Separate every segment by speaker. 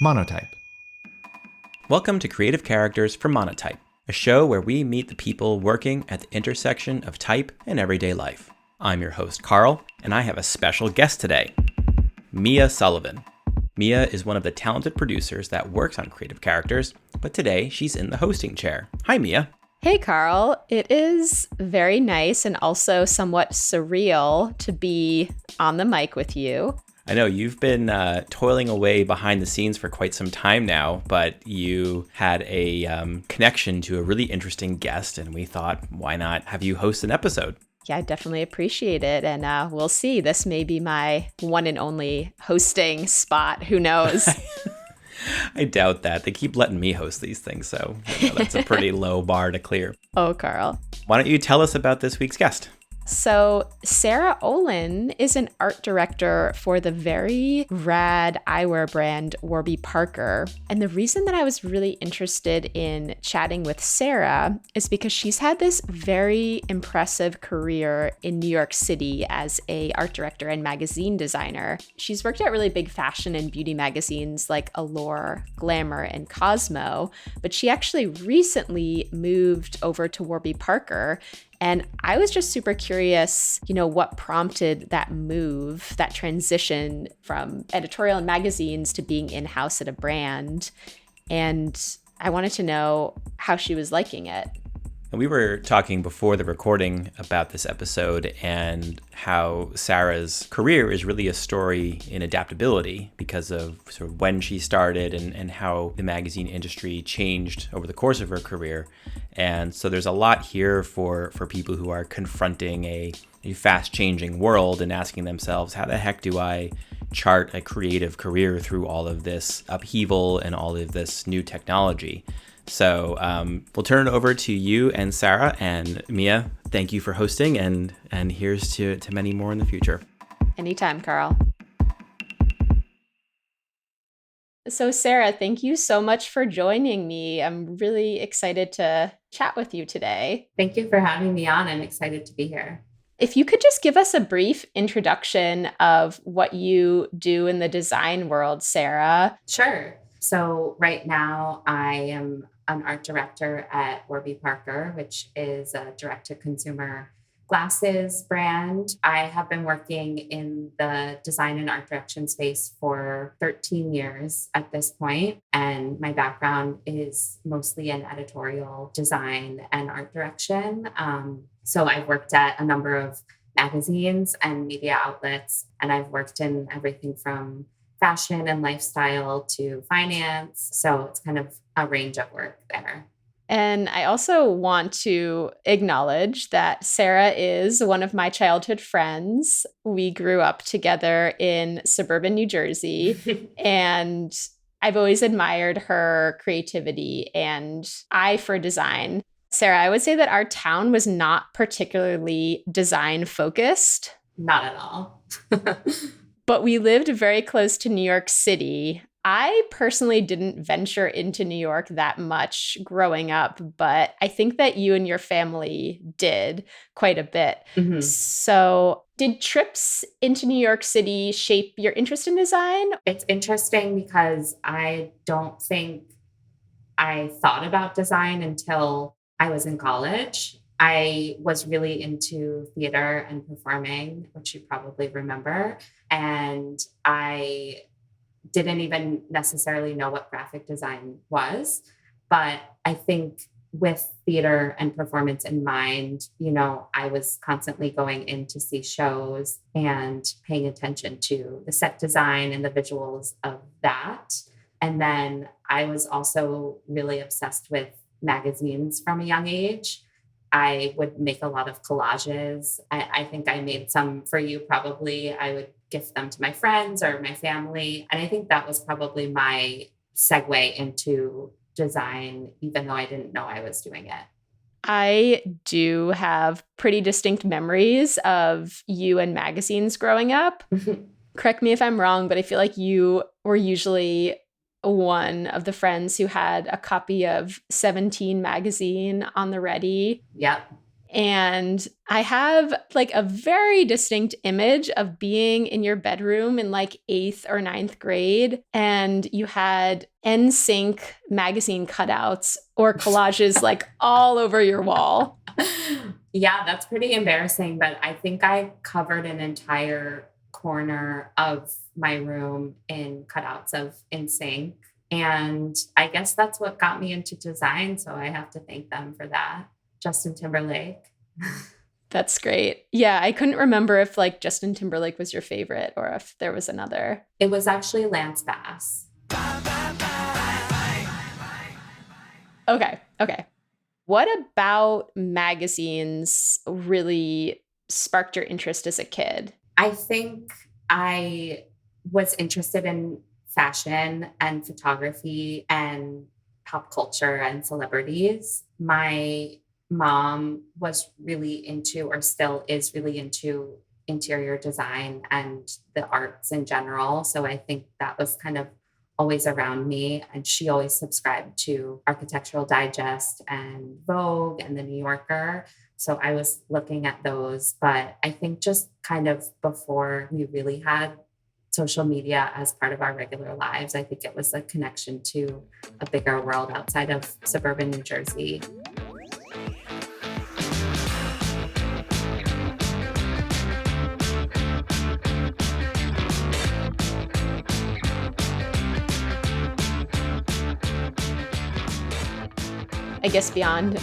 Speaker 1: Monotype.
Speaker 2: Welcome to Creative Characters for Monotype, a show where we meet the people working at the intersection of type and everyday life. I'm your host, Carl, and I have a special guest today, Mia Sullivan. Mia is one of the talented producers that works on Creative Characters, but today she's in the hosting chair. Hi, Mia.
Speaker 3: Hey, Carl. It is very nice and also somewhat surreal to be on the mic with you.
Speaker 2: I know you've been toiling away behind the scenes for quite some time now, but you had a connection to a really interesting guest, and we thought, why not have you host an episode?
Speaker 3: Yeah, I definitely appreciate it. And we'll see. This may be my one and only hosting spot. Who knows?
Speaker 2: I doubt that. They keep letting me host these things, so that's a pretty low bar to clear.
Speaker 3: Oh, Carl.
Speaker 2: Why don't you tell us about this week's guest?
Speaker 3: So Sarah Olin is an art director for the very rad eyewear brand Warby Parker. And the reason that I was really interested in chatting with Sarah is because she's had this very impressive career in New York City as an art director and magazine designer. She's worked at really big fashion and beauty magazines like Allure, Glamour, and Cosmo, but she actually recently moved over to Warby Parker. And I was just super curious, what prompted that move, that transition from editorial and magazines to being in-house at a brand. And I wanted to know how she was liking it.
Speaker 2: And we were talking before the recording about this episode and how Sarah's career is really a story in adaptability because of sort of when she started and how the magazine industry changed over the course of her career. And so there's a lot here for people who are confronting a fast-changing world and asking themselves, how the heck do I chart a creative career through all of this upheaval and all of this new technology? So we'll turn it over to you and Sarah. And Mia, thank you for hosting, and here's to many more in the future.
Speaker 3: Anytime, Carl. So Sarah, thank you so much for joining me. I'm really excited to chat with you today.
Speaker 4: Thank you for having me on. I'm excited to be here.
Speaker 3: If you could just give us a brief introduction of what you do in the design world, Sarah.
Speaker 4: Sure. So right now I am an art director at Warby Parker, which is a direct-to-consumer glasses brand. I have been working in the design and art direction space for 13 years at this point, and my background is mostly in editorial design and art direction. So I've worked at a number of magazines and media outlets, and I've worked in everything from fashion and lifestyle to finance. So it's kind of a range of work there.
Speaker 3: And I also want to acknowledge that Sarah is one of my childhood friends. We grew up together in suburban New Jersey, and I've always admired her creativity and eye for design. Sarah, I would say that our town was not particularly design focused.
Speaker 4: Not at all.
Speaker 3: But we lived very close to New York City. I personally didn't venture into New York that much growing up, but I think that you and your family did quite a bit. Mm-hmm. So did trips into New York City shape your interest in design?
Speaker 4: It's interesting because I don't think I thought about design until I was in college. I was really into theater and performing, which you probably remember. And I didn't even necessarily know what graphic design was. But I think with theater and performance in mind, I was constantly going in to see shows and paying attention to the set design and the visuals of that. And then I was also really obsessed with magazines from a young age. I would make a lot of collages. I think I made some for you probably. I would gift them to my friends or my family. And I think that was probably my segue into design, even though I didn't know I was doing it.
Speaker 3: I do have pretty distinct memories of you and magazines growing up. Correct me if I'm wrong, but I feel like you were usually one of the friends who had a copy of 17 magazine on the ready.
Speaker 4: Yep.
Speaker 3: And I have like a very distinct image of being in your bedroom in like 8th or 9th grade. And you had NSYNC magazine cutouts or collages like all over your wall.
Speaker 4: Yeah, that's pretty embarrassing. But I think I covered an entire corner of my room in cutouts of NSYNC. And I guess that's what got me into design. So I have to thank them for that. Justin Timberlake.
Speaker 3: That's great. Yeah, I couldn't remember if like Justin Timberlake was your favorite or if there was another.
Speaker 4: It was actually Lance Bass.
Speaker 3: Okay. What about magazines really sparked your interest as a kid?
Speaker 4: I think I was interested in fashion and photography and pop culture and celebrities. My mom was really into, or still is really into, interior design and the arts in general. So I think that was kind of always around me. And she always subscribed to Architectural Digest and Vogue and the New Yorker. So I was looking at those. But I think just kind of before we really had social media as part of our regular lives, I think it was a connection to a bigger world outside of suburban New Jersey.
Speaker 3: I guess beyond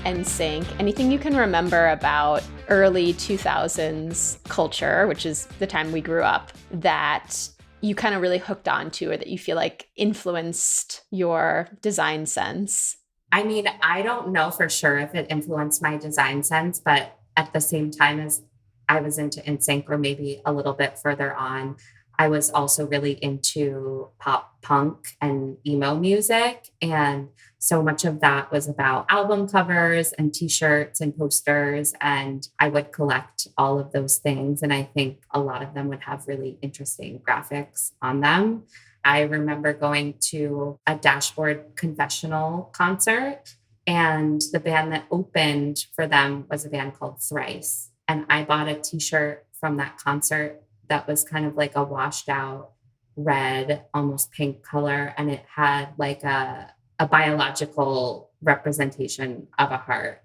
Speaker 3: NSYNC, anything you can remember about early 2000s culture, which is the time we grew up, that you kind of really hooked onto or that you feel like influenced your design sense?
Speaker 4: I mean, I don't know for sure if it influenced my design sense, but at the same time as I was into NSYNC, or maybe a little bit further on, I was also really into pop punk and emo music. And so much of that was about album covers and t-shirts and posters. And I would collect all of those things. And I think a lot of them would have really interesting graphics on them. I remember going to a Dashboard Confessional concert, and the band that opened for them was a band called Thrice. And I bought a t-shirt from that concert that was kind of like a washed out red, almost pink color. And it had like a biological representation of a heart,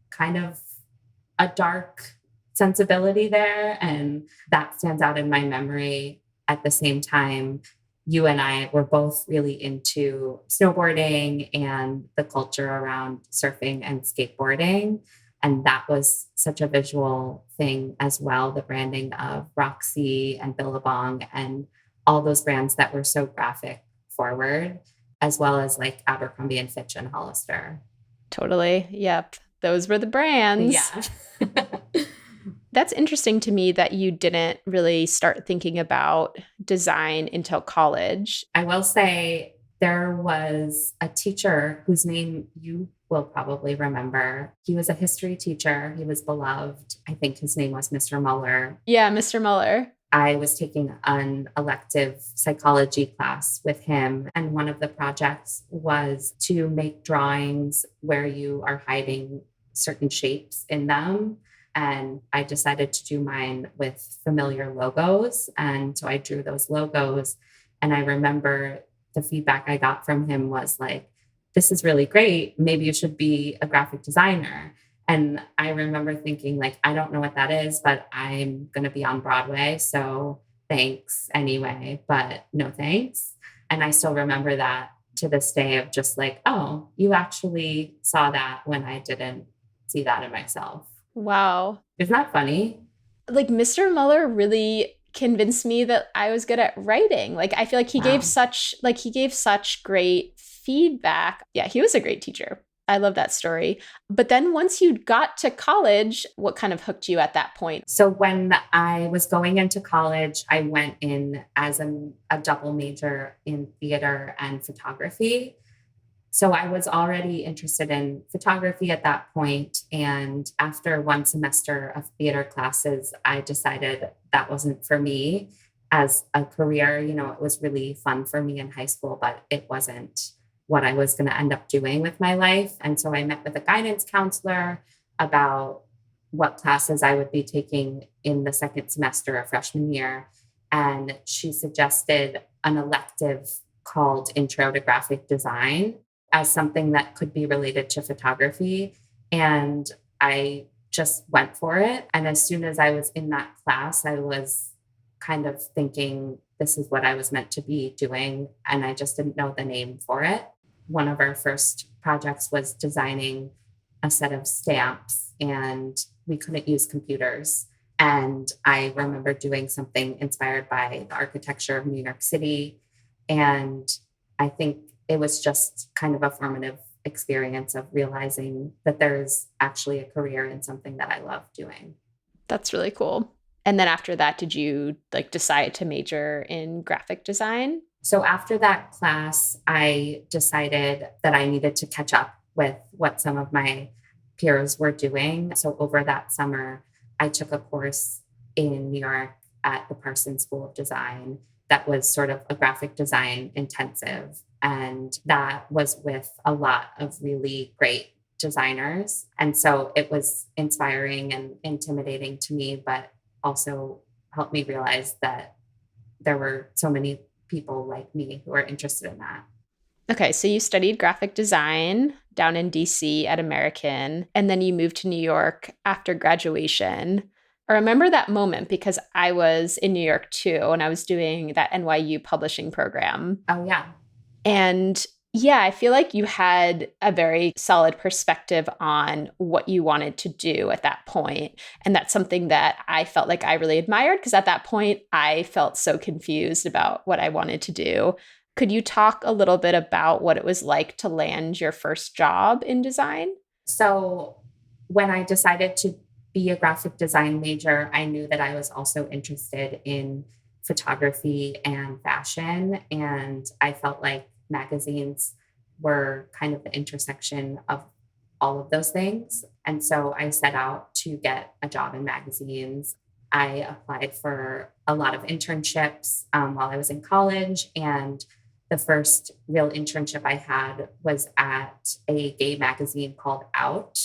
Speaker 4: kind of a dark sensibility there. And that stands out in my memory. At the same time, you and I were both really into snowboarding and the culture around surfing and skateboarding. And that was such a visual thing as well, the branding of Roxy and Billabong and all those brands that were so graphic forward, as well as like Abercrombie and Fitch and Hollister.
Speaker 3: Totally. Yep. Those were the brands.
Speaker 4: Yeah.
Speaker 3: That's interesting to me that you didn't really start thinking about design until college.
Speaker 4: I will say there was a teacher whose name you will probably remember. He was a history teacher. He was beloved. I think his name was Mr. Muller.
Speaker 3: Yeah, Mr. Muller.
Speaker 4: I was taking an elective psychology class with him. And one of the projects was to make drawings where you are hiding certain shapes in them. And I decided to do mine with familiar logos. And so I drew those logos. And I remember the feedback I got from him was like, this is really great. Maybe you should be a graphic designer. And I remember thinking like, I don't know what that is, but I'm going to be on Broadway. So thanks anyway, but no thanks. And I still remember that to this day of just like, oh, you actually saw that when I didn't see that in myself.
Speaker 3: Wow.
Speaker 4: Isn't that funny?
Speaker 3: Like Mr. Muller really convinced me that I was good at writing. Like I feel like he gave such great feedback. Yeah, he was a great teacher. I love that story. But then once you got to college, what kind of hooked you at that point?
Speaker 4: So when I was going into college, I went in as a double major in theater and photography. So I was already interested in photography at that point. And after one semester of theater classes, I decided that wasn't for me as a career. You know, it was really fun for me in high school, but it wasn't what I was going to end up doing with my life. And so I met with a guidance counselor about what classes I would be taking in the second semester of freshman year. And she suggested an elective called Intro to Graphic Design as something that could be related to photography. And I just went for it. And as soon as I was in that class, I was kind of thinking, this is what I was meant to be doing. And I just didn't know the name for it. One of our first projects was designing a set of stamps, and we couldn't use computers. And I remember doing something inspired by the architecture of New York City. And I think it was just kind of a formative experience of realizing that there's actually a career in something that I love doing.
Speaker 3: That's really cool. And then after that, did you decide to major in graphic design?
Speaker 4: So after that class, I decided that I needed to catch up with what some of my peers were doing. So over that summer, I took a course in New York at the Parsons School of Design that was sort of a graphic design intensive. And that was with a lot of really great designers. And so it was inspiring and intimidating to me, but also helped me realize that there were so many people like me who are interested in that.
Speaker 3: Okay, so you studied graphic design down in DC at American, and then you moved to New York after graduation. I remember that moment because I was in New York too, and I was doing that NYU publishing program.
Speaker 4: Oh, yeah.
Speaker 3: And yeah, I feel like you had a very solid perspective on what you wanted to do at that point. And that's something that I felt like I really admired because at that point, I felt so confused about what I wanted to do. Could you talk a little bit about what it was like to land your first job in design?
Speaker 4: So when I decided to be a graphic design major, I knew that I was also interested in photography and fashion. And I felt like magazines were kind of the intersection of all of those things. And so I set out to get a job in magazines. I applied for a lot of internships while I was in college. And the first real internship I had was at a gay magazine called Out.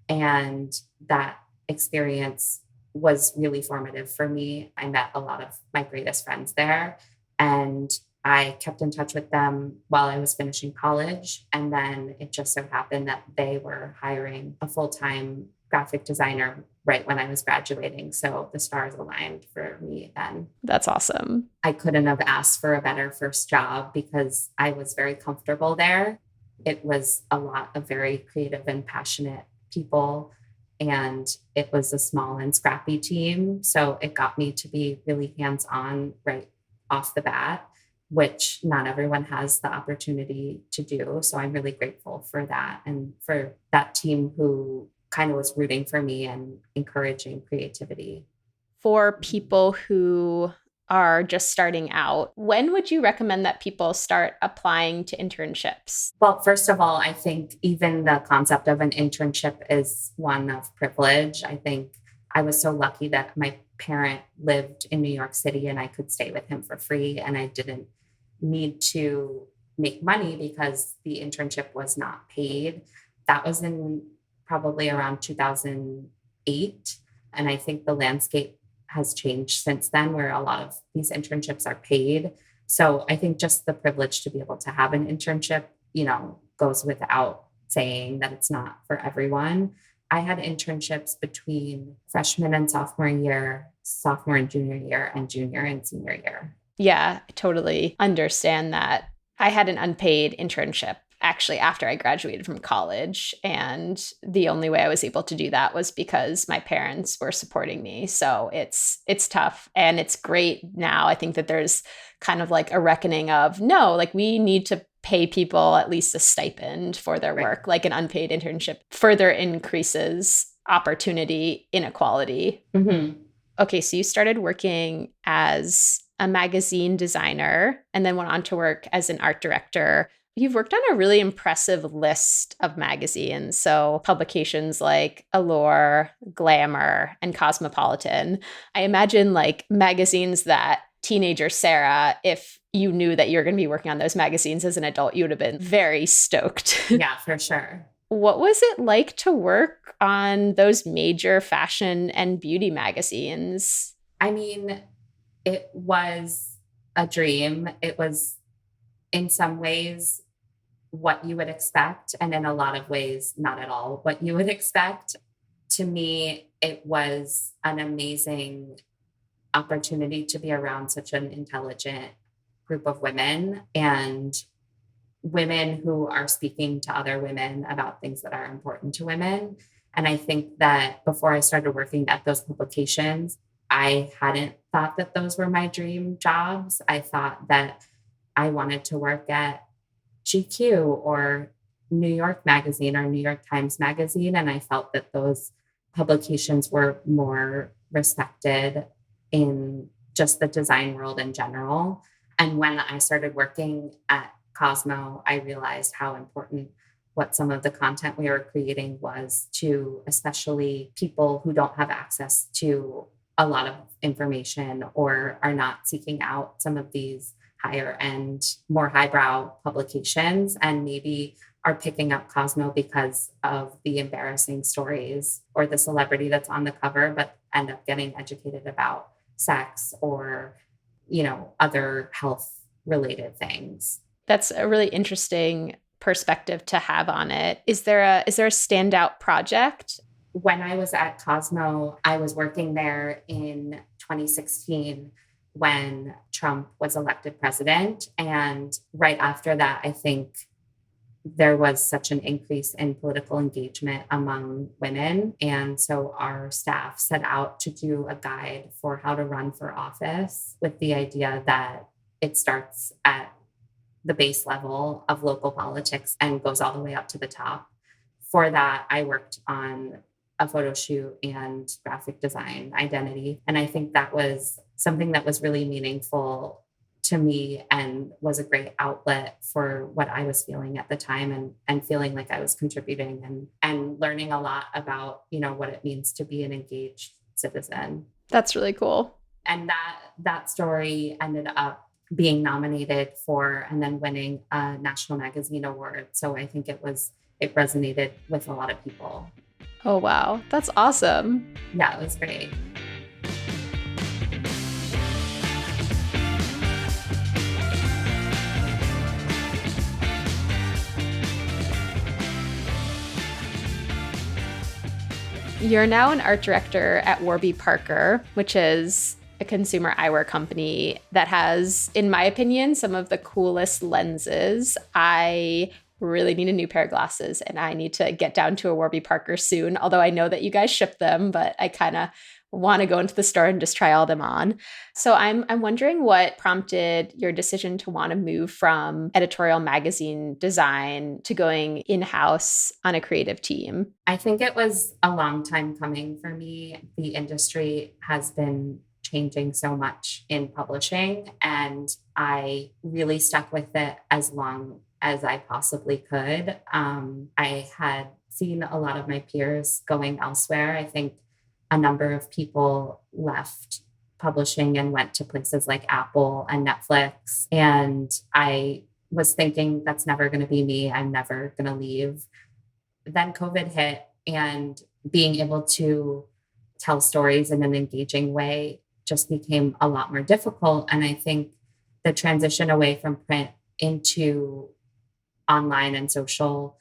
Speaker 4: And that experience was really formative for me. I met a lot of my greatest friends there, and I kept in touch with them while I was finishing college. And then it just so happened that they were hiring a full-time graphic designer right when I was graduating. So the stars aligned for me then.
Speaker 3: That's awesome.
Speaker 4: I couldn't have asked for a better first job because I was very comfortable there. It was a lot of very creative and passionate people, and it was a small and scrappy team. So it got me to be really hands-on right off the bat, which not everyone has the opportunity to do. So I'm really grateful for that and for that team who kind of was rooting for me and encouraging creativity.
Speaker 3: For people who are just starting out, when would you recommend that people start applying to internships?
Speaker 4: Well, first of all, I think even the concept of an internship is one of privilege. I think I was so lucky that my parent lived in New York City and I could stay with him for free, and I didn't need to make money because the internship was not paid. That was in probably around 2008. And I think the landscape has changed since then, where a lot of these internships are paid. So I think just the privilege to be able to have an internship, goes without saying that it's not for everyone. I had internships between freshman and sophomore year, sophomore and junior year, and junior and senior year.
Speaker 3: Yeah, I totally understand that. I had an unpaid internship actually after I graduated from college. And the only way I was able to do that was because my parents were supporting me. So it's tough, and it's great now. I think that there's kind of like a reckoning of, no, like we need to pay people at least a stipend for their work. Like an unpaid internship further increases opportunity inequality.
Speaker 4: Mm-hmm.
Speaker 3: Okay, so you started working as a magazine designer and then went on to work as an art director. You've worked on a really impressive list of magazines. So publications like Allure, Glamour, and Cosmopolitan. I imagine like magazines that teenager Sarah, if you knew that you're going to be working on those magazines as an adult, you would have been very stoked.
Speaker 4: Yeah, for sure.
Speaker 3: What was it like to work on those major fashion and beauty magazines?
Speaker 4: I mean, it was a dream. It was in some ways what you would expect, and in a lot of ways, not at all what you would expect. To me, it was an amazing opportunity to be around such an intelligent group of women and women who are speaking to other women about things that are important to women. And I think that before I started working at those publications, I hadn't thought that those were my dream jobs. I thought that I wanted to work at GQ or New York Magazine or New York Times Magazine. And I felt that those publications were more respected in just the design world in general. And when I started working at Cosmo, I realized how important what some of the content we were creating was to especially people who don't have access to a lot of information or are not seeking out some of these higher end, more highbrow publications, and maybe are picking up Cosmo because of the embarrassing stories or the celebrity that's on the cover, but end up getting educated about sex or, other health related things.
Speaker 3: That's a really interesting perspective to have on it. Is there a standout project?
Speaker 4: When I was at Cosmo, I was working there in 2016 when Trump was elected president. And right after that, I think there was such an increase in political engagement among women. And so our staff set out to do a guide for how to run for office with the idea that it starts at the base level of local politics and goes all the way up to the top. For that, I worked on a photo shoot and graphic design identity. And I think that was something that was really meaningful to me and was a great outlet for what I was feeling at the time and feeling like I was contributing and learning a lot about, what it means to be an engaged citizen.
Speaker 3: That's really cool.
Speaker 4: And that story ended up being nominated for and then winning a National Magazine Award. So I think it resonated with a lot of people.
Speaker 3: Oh, wow. That's awesome.
Speaker 4: Yeah, it was great.
Speaker 3: You're now an art director at Warby Parker, which is a consumer eyewear company that has, in my opinion, some of the coolest lenses. I really need a new pair of glasses and I need to get down to a Warby Parker soon, although I know that you guys ship them, but I kind of want to go into the store and just try all them on. So I'm wondering what prompted your decision to want to move from editorial magazine design to going in-house on a creative team.
Speaker 4: I think it was a long time coming for me. The industry has been changing so much in publishing, and I really stuck with it as long as I possibly could. I had seen a lot of my peers going elsewhere. I think a number of people left publishing and went to places like Apple and Netflix. And I was thinking, that's never going to be me. I'm never going to leave. Then COVID hit, and being able to tell stories in an engaging way just became a lot more difficult. And I think the transition away from print into online and social,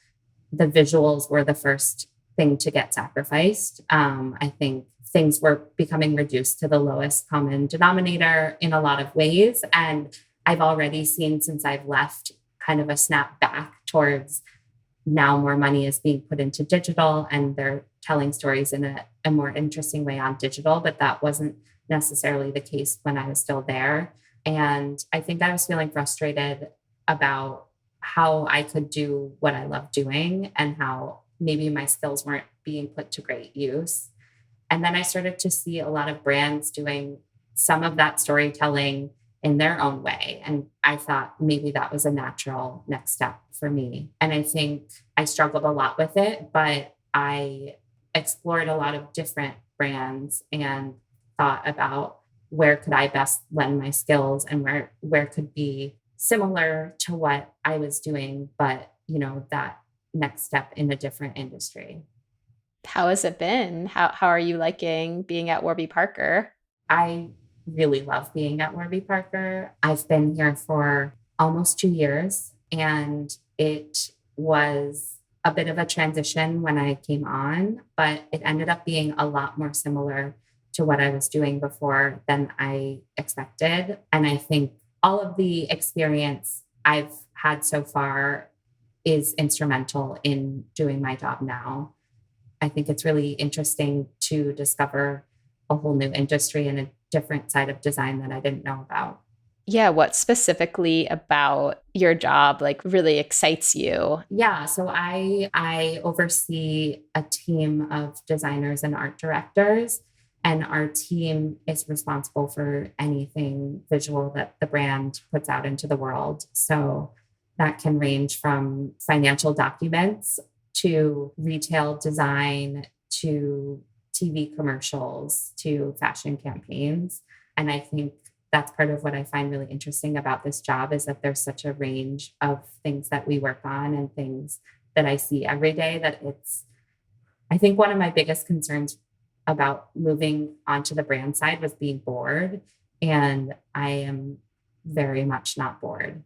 Speaker 4: the visuals were the first thing to get sacrificed. I think things were becoming reduced to the lowest common denominator in a lot of ways. And I've already seen, since I've left, kind of a snap back towards now more money is being put into digital and they're telling stories in a more interesting way on digital. But that wasn't necessarily the case when I was still there. And I think I was feeling frustrated about how I could do what I love doing and how maybe my skills weren't being put to great use. And then I started to see a lot of brands doing some of that storytelling in their own way. And I thought maybe that was a natural next step for me. And I think I struggled a lot with it, but I explored a lot of different brands and thought about where could I best lend my skills and where could be similar to what I was doing, but that next step in a different industry.
Speaker 3: How has it been? How are you liking being at Warby Parker?
Speaker 4: I really love being at Warby Parker. I've been here for almost 2 years, and it was a bit of a transition when I came on, but it ended up being a lot more similar to what I was doing before than I expected. And I think all of the experience I've had so far is instrumental in doing my job now. I think it's really interesting to discover a whole new industry and a different side of design that I didn't know about.
Speaker 3: Yeah, what specifically about your job like really excites you?
Speaker 4: Yeah, so I oversee a team of designers and art directors, and our team is responsible for anything visual that the brand puts out into the world. So that can range from financial documents to retail design to TV commercials to fashion campaigns. And I think that's part of what I find really interesting about this job is that there's such a range of things that we work on and things that I see every day that I think one of my biggest concerns about moving onto the brand side was being bored. And I am very much not bored.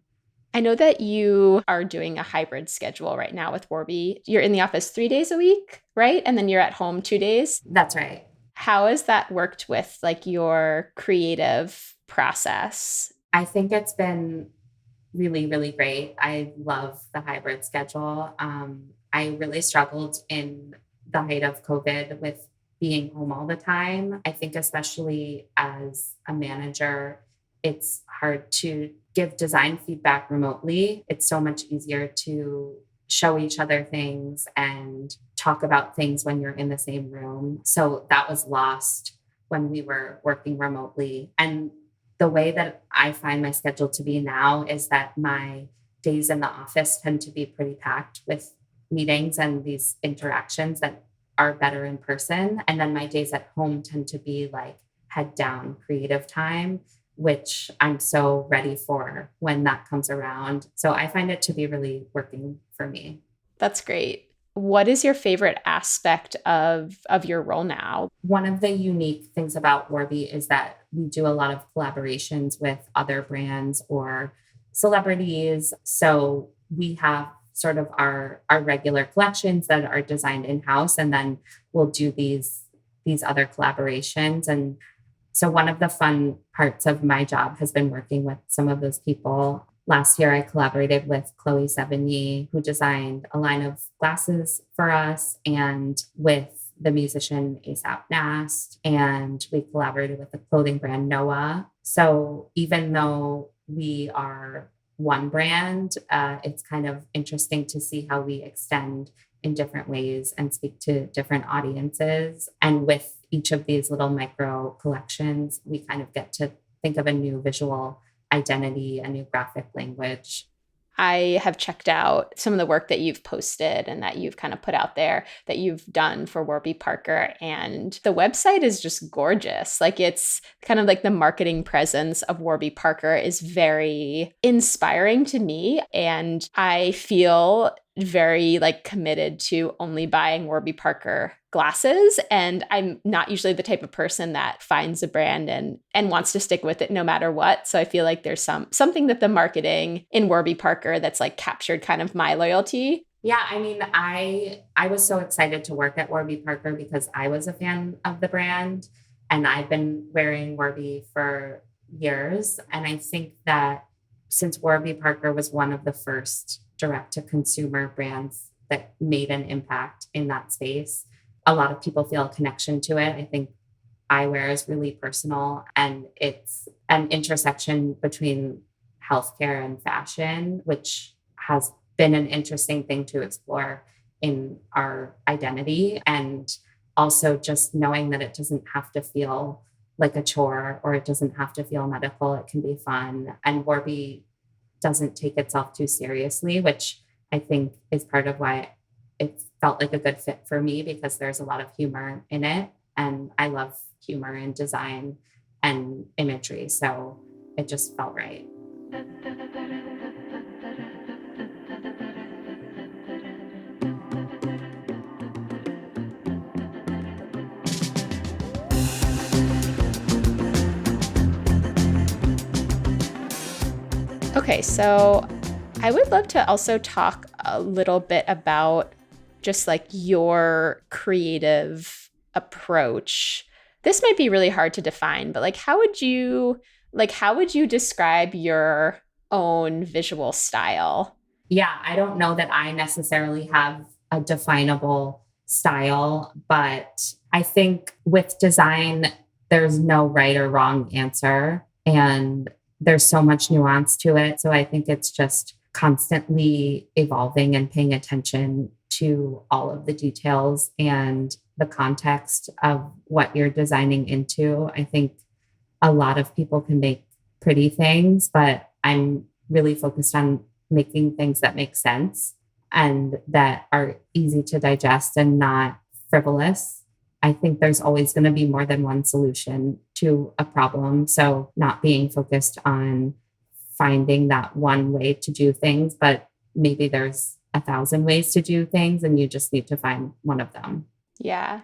Speaker 3: I know that you are doing a hybrid schedule right now with Warby. You're in the office 3 days a week, right? And then you're at home 2 days.
Speaker 4: That's right.
Speaker 3: How has that worked with like your creative process?
Speaker 4: I think it's been really, really great. I love the hybrid schedule. I really struggled in the height of COVID with being home all the time. I think, especially as a manager, it's hard to give design feedback remotely. It's so much easier to show each other things and talk about things when you're in the same room. So that was lost when we were working remotely. And the way that I find my schedule to be now is that my days in the office tend to be pretty packed with meetings and these interactions that are better in person. And then my days at home tend to be like head down creative time, which I'm so ready for when that comes around. So I find it to be really working for me.
Speaker 3: That's great. What is your favorite aspect of your role now?
Speaker 4: One of the unique things about Warby is that we do a lot of collaborations with other brands or celebrities. So we have sort of our regular collections that are designed in-house, and then we'll do these other collaborations. And so one of the fun parts of my job has been working with some of those people. Last year, I collaborated with Chloe Sevigny, who designed a line of glasses for us, and with the musician A$AP Nast, and we collaborated with the clothing brand Noah. So even though we are one brand, it's kind of interesting to see how we extend in different ways and speak to different audiences. And with each of these little micro collections, we kind of get to think of a new visual identity, a new graphic language.
Speaker 3: I have checked out some of the work that you've posted and that you've kind of put out there that you've done for Warby Parker. And the website is just gorgeous. Like it's kind of like the marketing presence of Warby Parker is very inspiring to me. And I feel very like committed to only buying Warby Parker glasses. And I'm not usually the type of person that finds a brand and wants to stick with it no matter what. So I feel like there's something that the marketing in Warby Parker that's like captured kind of my loyalty.
Speaker 4: Yeah, I mean, I was so excited to work at Warby Parker because I was a fan of the brand, and I've been wearing Warby for years. And I think that since Warby Parker was one of the first direct to consumer brands that made an impact in that space, a lot of people feel a connection to it. I think eyewear is really personal, and it's an intersection between healthcare and fashion, which has been an interesting thing to explore in our identity. And also just knowing that it doesn't have to feel like a chore or it doesn't have to feel medical. It can be fun. And Warby doesn't take itself too seriously, which I think is part of why it felt like a good fit for me, because there's a lot of humor in it. And I love humor in design and imagery. So it just felt right.
Speaker 3: Okay, so I would love to also talk a little bit about just like your creative approach. This might be really hard to define, but like how would you describe your own visual style?
Speaker 4: Yeah, I don't know that I necessarily have a definable style, but I think with design, there's no right or wrong answer. And there's so much nuance to it. So I think it's just constantly evolving and paying attention to all of the details and the context of what you're designing into. I think a lot of people can make pretty things, but I'm really focused on making things that make sense and that are easy to digest and not frivolous. I think there's always going to be more than one solution to a problem. So, not being focused on finding that one way to do things, but maybe there's 1,000 ways to do things and you just need to find one of them.
Speaker 3: Yeah,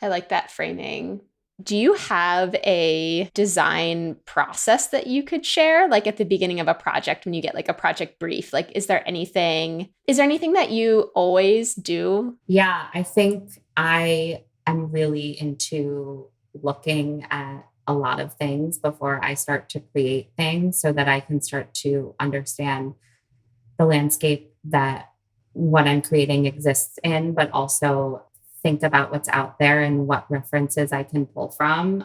Speaker 3: I like that framing. Do you have a design process that you could share like at the beginning of a project when you get like a project brief? Like is there anything that you always do?
Speaker 4: Yeah, I think I am really into looking at a lot of things before I start to create things so that I can start to understand the landscape that what I'm creating exists in, but also think about what's out there and what references I can pull from.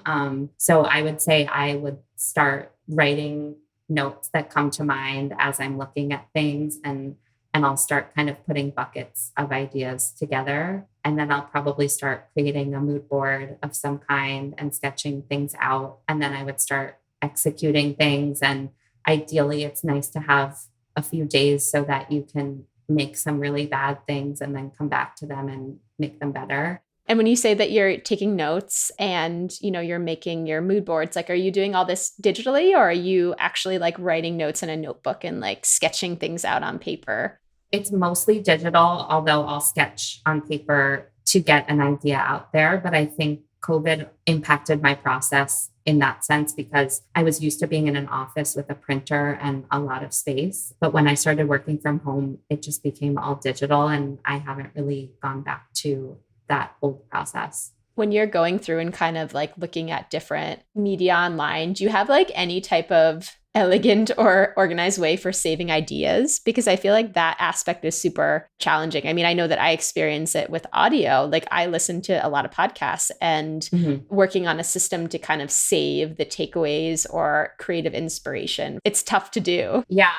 Speaker 4: So I would say I would start writing notes that come to mind as I'm looking at things and I'll start kind of putting buckets of ideas together. And then I'll probably start creating a mood board of some kind and sketching things out. And then I would start executing things. And ideally, it's nice to have a few days so that you can make some really bad things and then come back to them and make them better.
Speaker 3: And when you say that you're taking notes and, you're making your mood boards, like, are you doing all this digitally or are you actually like writing notes in a notebook and like sketching things out on paper?
Speaker 4: It's mostly digital, although I'll sketch on paper to get an idea out there. But I think COVID impacted my process in that sense because I was used to being in an office with a printer and a lot of space. But when I started working from home, it just became all digital and I haven't really gone back to that old process.
Speaker 3: When you're going through and kind of like looking at different media online, do you have like any type of elegant or organized way for saving ideas? Because I feel like that aspect is super challenging. I mean, I know that I experience it with audio. Like I listen to a lot of podcasts and working on a system to kind of save the takeaways or creative inspiration. It's tough to do.
Speaker 4: Yeah,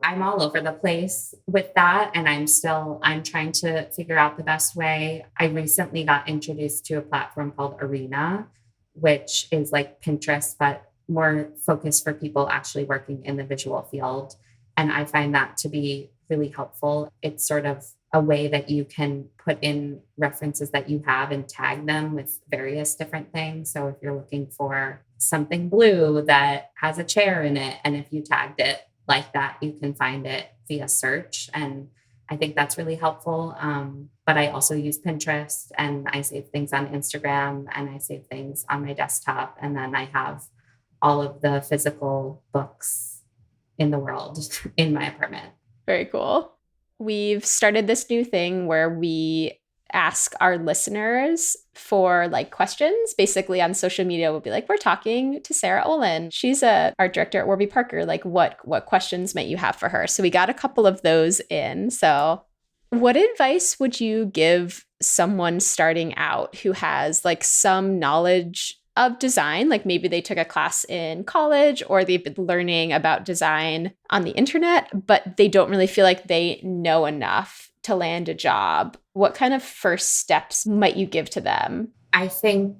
Speaker 4: I'm all over the place with that. And I'm trying to figure out the best way. I recently got introduced to a platform called Arena, which is like Pinterest, but more focused for people actually working in the visual field. And I find that to be really helpful. It's sort of a way that you can put in references that you have and tag them with various different things. So if you're looking for something blue that has a chair in it, and if you tagged it like that, you can find it via search. And I think that's really helpful. But I also use Pinterest and I save things on Instagram and I save things on my desktop. And then I have all of the physical books in the world in my apartment.
Speaker 3: Very cool. We've started this new thing where we ask our listeners for like questions. Basically on social media, we'll be like, we're talking to Sarah Olin. She's a art director at Warby Parker. Like what questions might you have for her? So we got a couple of those in. So what advice would you give someone starting out who has like some knowledge of design? Like maybe they took a class in college or they've been learning about design on the internet, but they don't really feel like they know enough to land a job. What kind of first steps might you give to them?
Speaker 4: I think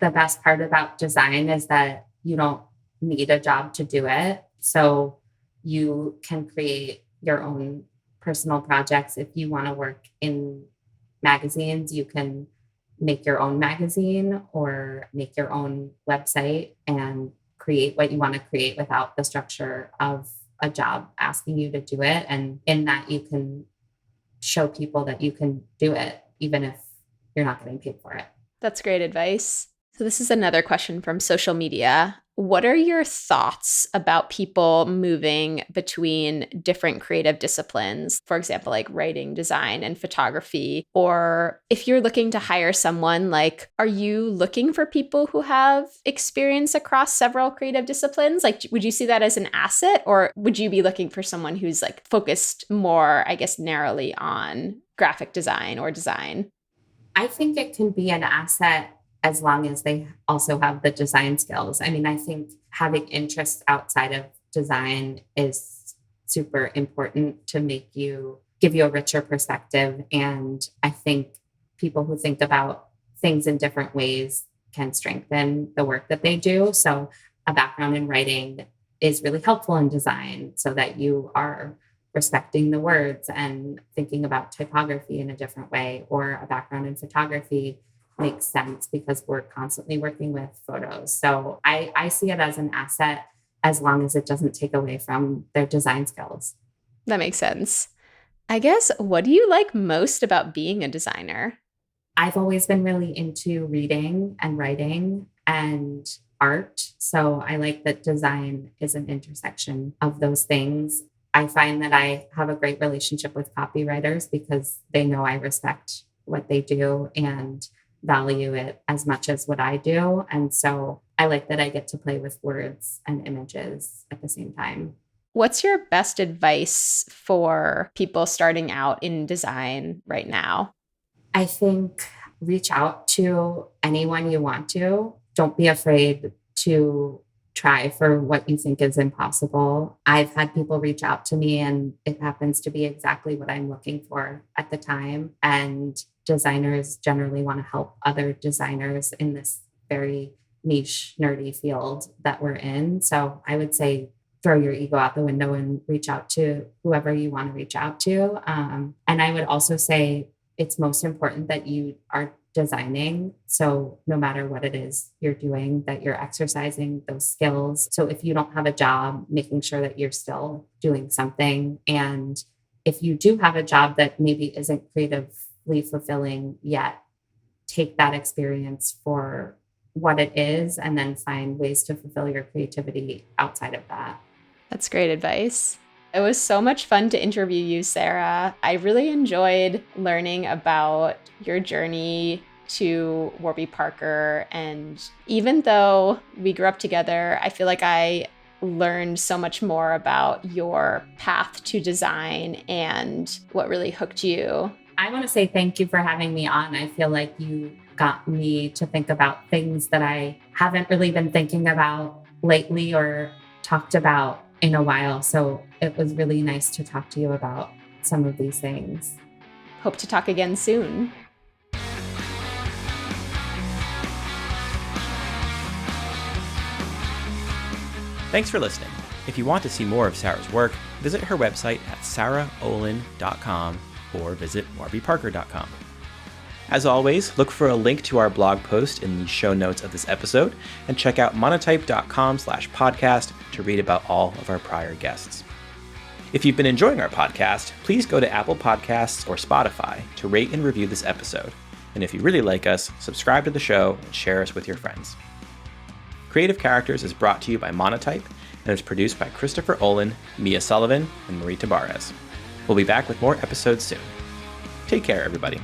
Speaker 4: the best part about design is that you don't need a job to do it. So you can create your own personal projects. If you want to work in magazines, you can make your own magazine or make your own website and create what you want to create without the structure of a job asking you to do it. And in that, you can show people that you can do it, even if you're not getting paid for it.
Speaker 3: That's great advice. So this is another question from social media. What are your thoughts about people moving between different creative disciplines? For example, like writing, design, and photography. Or if you're looking to hire someone, like, are you looking for people who have experience across several creative disciplines? Like, would you see that as an asset, or would you be looking for someone who's like focused more, I guess, narrowly on graphic design or design?
Speaker 4: I think it can be an asset as long as they also have the design skills. I mean, I think having interests outside of design is super important to give you a richer perspective. And I think people who think about things in different ways can strengthen the work that they do. So a background in writing is really helpful in design so that you are respecting the words and thinking about typography in a different way, or a background in photography makes sense because we're constantly working with photos. So I see it as an asset as long as it doesn't take away from their design skills.
Speaker 3: That makes sense. I guess, what do you like most about being a designer?
Speaker 4: I've always been really into reading and writing and art. So I like that design is an intersection of those things. I find that I have a great relationship with copywriters because they know I respect what they do and value it as much as what I do. And so I like that I get to play with words and images at the same time.
Speaker 3: What's your best advice for people starting out in design right now?
Speaker 4: I think reach out to anyone you want to. Don't be afraid to try for what you think is impossible. I've had people reach out to me and it happens to be exactly what I'm looking for at the time. And designers generally want to help other designers in this very niche, nerdy field that we're in. So I would say throw your ego out the window and reach out to whoever you want to reach out to. And I would also say it's most important that you are designing. So no matter what it is you're doing, that you're exercising those skills. So if you don't have a job, making sure that you're still doing something. And if you do have a job that maybe isn't creatively fulfilling yet, take that experience for what it is and then find ways to fulfill your creativity outside of that.
Speaker 3: That's great advice. It was so much fun to interview you, Sarah. I really enjoyed learning about your journey to Warby Parker. And even though we grew up together, I feel like I learned so much more about your path to design and what really hooked you.
Speaker 4: I want to say thank you for having me on. I feel like you got me to think about things that I haven't really been thinking about lately or talked about in a while. So it was really nice to talk to you about some of these things.
Speaker 3: Hope to talk again soon.
Speaker 2: Thanks for listening. If you want to see more of Sarah's work, visit her website at saraholin.com or visit warbyparker.com. As always, look for a link to our blog post in the show notes of this episode, and check out monotype.com/podcast to read about all of our prior guests. If you've been enjoying our podcast, please go to Apple Podcasts or Spotify to rate and review this episode. And if you really like us, subscribe to the show and share us with your friends. Creative Characters is brought to you by Monotype and is produced by Christopher Olin, Mia Sullivan, and Marie Tabarez. We'll be back with more episodes soon. Take care, everybody.